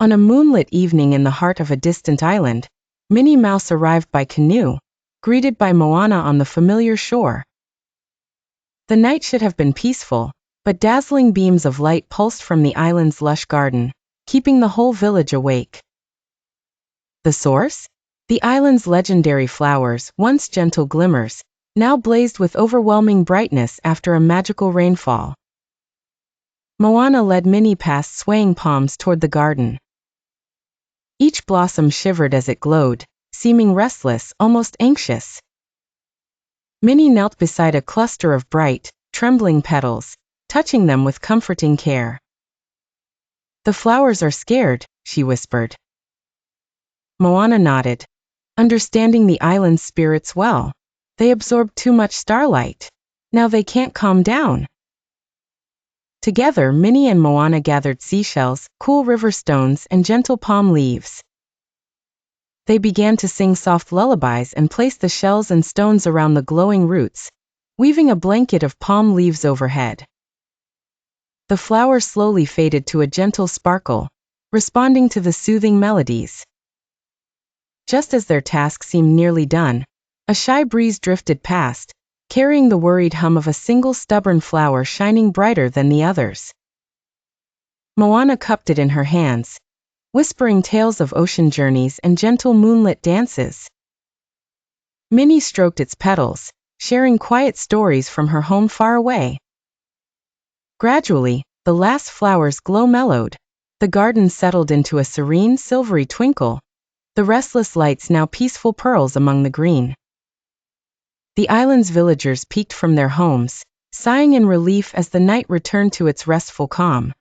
On a moonlit evening in the heart of a distant island, Minnie Mouse arrived by canoe, greeted by Moana on the familiar shore. The night should have been peaceful, but dazzling beams of light pulsed from the island's lush garden, keeping the whole village awake. The source? The island's legendary flowers, once gentle glimmers, now blazed with overwhelming brightness after a magical rainfall. Moana led Minnie past swaying palms toward the garden. Each blossom shivered as it glowed, seeming restless, almost anxious. Minnie knelt beside a cluster of bright, trembling petals, touching them with comforting care. "The flowers are scared," she whispered. Moana nodded, understanding the island's spirits well. They absorbed too much starlight. Now they can't calm down. Together, Minnie and Moana gathered seashells, cool river stones, and gentle palm leaves. They began to sing soft lullabies and place the shells and stones around the glowing roots, weaving a blanket of palm leaves overhead. The flowers slowly faded to a gentle sparkle, responding to the soothing melodies. Just as their task seemed nearly done, a shy breeze drifted past, carrying the worried hum of a single stubborn flower shining brighter than the others. Moana cupped it in her hands, whispering tales of ocean journeys and gentle moonlit dances. Minnie stroked its petals, sharing quiet stories from her home far away. Gradually, the last flower's glow mellowed. The garden settled into a serene, silvery twinkle, the restless lights now peaceful pearls among the green. The island's villagers peeked from their homes, sighing in relief as the night returned to its restful calm.